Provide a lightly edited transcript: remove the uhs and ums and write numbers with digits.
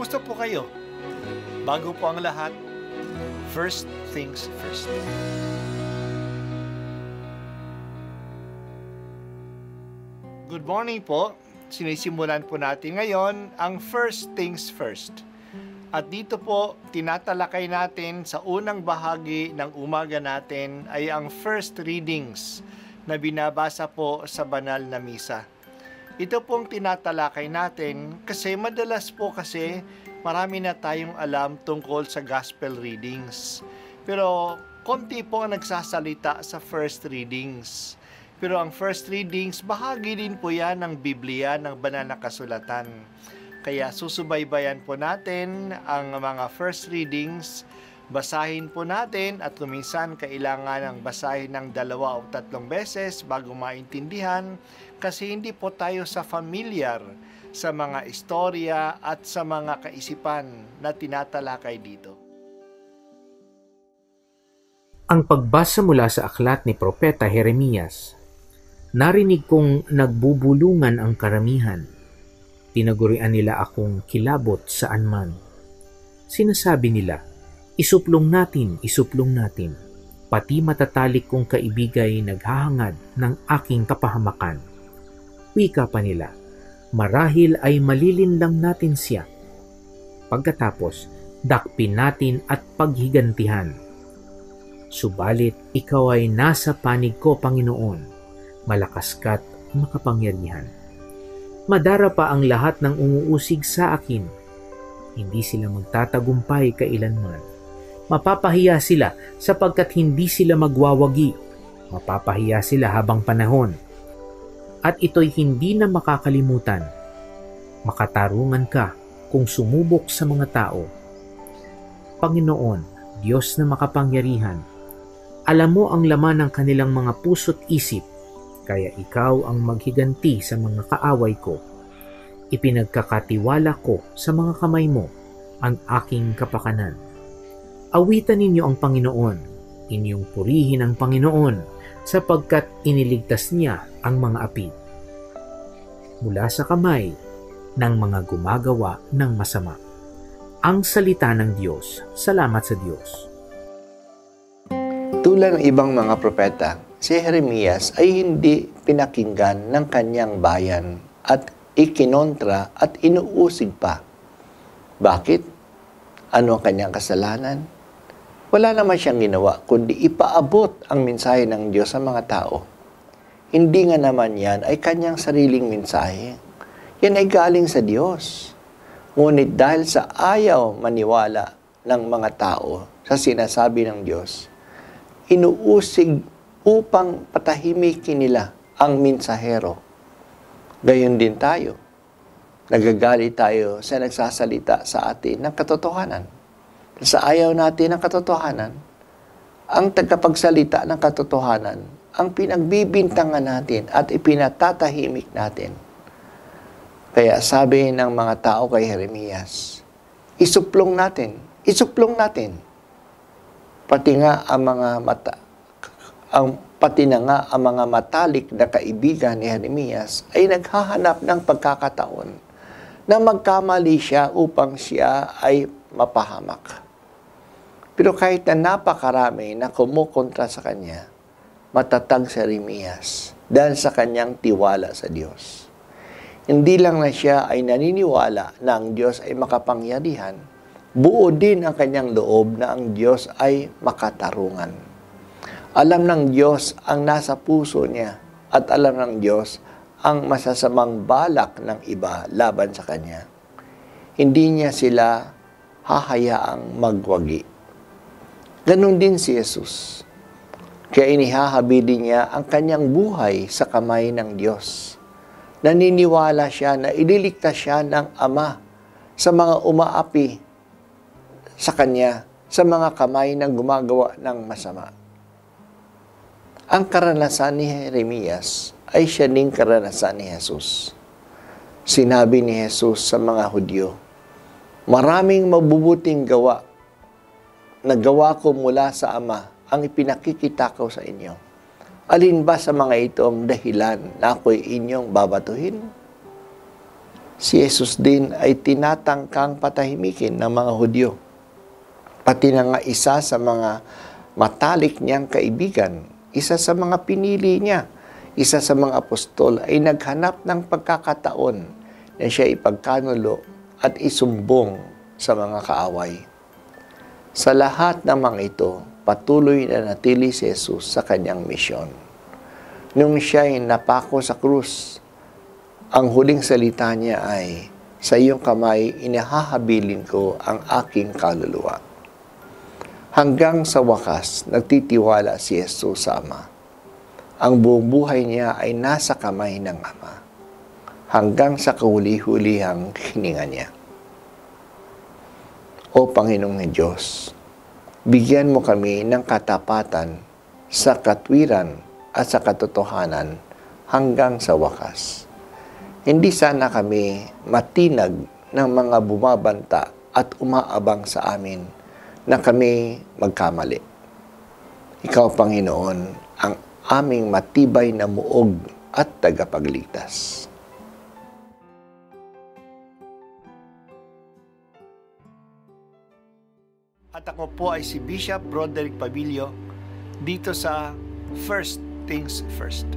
Kumusta po kayo? Bago po ang lahat, first things first. Good morning po. Sinisimulan po natin ngayon ang first things first. At dito po, tinatalakay natin sa unang bahagi ng umaga natin ay ang first readings na binabasa po sa banal na misa. Ito pong tinatalakay natin kasi madalas po marami na tayong alam tungkol sa gospel readings. Pero konti po ang nagsasalita sa first readings. Pero ang first readings, bahagi din po yan ng Biblia, ng banal na kasulatan. Kaya susubaybayan po natin ang mga first readings, basahin po natin at kuminsan kailangan ng basahin ng 2 o 3 beses bago maintindihan kasi hindi po tayo familiar sa mga istorya at sa mga kaisipan na tinatalakay dito. Ang pagbasa mula sa aklat ni Propeta Jeremias. Narinig kong nagbubulungan ang karamihan. Tinagurian nila akong kilabot saan man. Sinasabi nila, isuplong natin, pati matatalik kong kaibigay naghahangad ng aking kapahamakan. Wika pa nila, marahil ay malilinlang natin siya. Pagkatapos, dakpin natin at paghigantihan. Subalit, ikaw ay nasa panig ko, Panginoon, malakas ka't makapangyarihan. Madara pa ang lahat ng umuusig sa akin. Hindi sila magtatagumpay kailanman. Mapapahiya sila sapagkat hindi sila magwawagi. Mapapahiya sila habang panahon. At ito'y hindi na makakalimutan. Makatarungan ka kung sumubok sa mga tao. Panginoon, Diyos na makapangyarihan, alam mo ang laman ng kanilang mga puso't isip, kaya ikaw ang maghiganti sa mga kaaway ko. Ipinagkakatiwala ko sa mga kamay mo ang aking kapakanan. Awitan ninyo ang Panginoon, inyong purihin ang Panginoon, sapagkat iniligtas niya ang mga api mula sa kamay ng mga gumagawa ng masama. Ang salita ng Diyos. Salamat sa Diyos. Tulad ng ibang mga propeta, si Jeremias ay hindi pinakinggan ng kanyang bayan at ikinontra at inuusig pa. Bakit? Ano ang kanyang kasalanan? Wala naman siyang ginawa kundi ipaabot ang mensahe ng Diyos sa mga tao. Hindi nga naman yan ay kanyang sariling mensahe. Yan ay galing sa Diyos. Ngunit dahil sa ayaw maniwala ng mga tao sa sinasabi ng Diyos, inuusig upang patahimikin nila ang mensahero. Gayon din tayo. Nagagalit tayo sa nagsasalita sa atin ng katotohanan. Sa ayaw natin ng katotohanan, ang tagapagsalita ng katotohanan, ang pinagbibintangan natin at ipinatatahimik natin. Kaya sabi ng mga tao kay Jeremias, isuplong natin. Pati na nga ang mga matalik na kaibigan ni Jeremias ay naghahanap ng pagkakataon na magkamali siya upang siya ay mapahamak. Pero kahit na napakarami na kumukontra sa kanya, matatag si Jeremias dahil sa kanyang tiwala sa Diyos. Hindi lang na siya ay naniniwala na ang Diyos ay makapangyarihan, buo din ang kanyang loob na ang Diyos ay makatarungan. Alam ng Diyos ang nasa puso niya at alam ng Diyos ang masasamang balak ng iba laban sa kanya. Hindi niya sila hahayaang magwagi. Ganon din si Jesus. Kaya inihahabili niya ang kanyang buhay sa kamay ng Diyos. Naniniwala siya na ililigtas siya ng Ama sa mga umaapi sa kanya, sa mga kamay ng gumagawa ng masama. Ang karanasan ni Jeremias ay siya ding karanasan ni Jesus. Sinabi ni Jesus sa mga Hudyo, maraming mabubuting gawa na gawa ko mula sa Ama ang ipinakikita ko sa inyo. Alin ba sa mga ito ang dahilan na ako'y inyong babatuhin? Si Jesus din ay tinatangkang patahimikin ng mga Hudyo. Pati na nga isa sa mga matalik niyang kaibigan, isa sa mga pinili niya, isa sa mga apostol ay naghanap ng pagkakataon na siya ipagkanulo at isumbong sa mga kaaway. Sa lahat ng mga ito, patuloy na natili si Jesus sa kanyang misyon. Nung siya'y napako sa krus, ang huling salita niya ay, "Sa iyong kamay, inihahabilin ko ang aking kaluluwa." Hanggang sa wakas, nagtitiwala si Jesus sa Ama. Ang buong buhay niya ay nasa kamay ng Ama. Hanggang sa kahuli-hulihang hininga niya. O Panginoong Diyos, bigyan mo kami ng katapatan sa katwiran at sa katotohanan hanggang sa wakas. Hindi sana kami matinag ng mga bumabanta at umaabang sa amin na kami magkamali. Ikaw, Panginoon, ang aming matibay na muog at tagapagligtas. At ako po ay si Bishop Broderick Pabilio dito sa First Things First.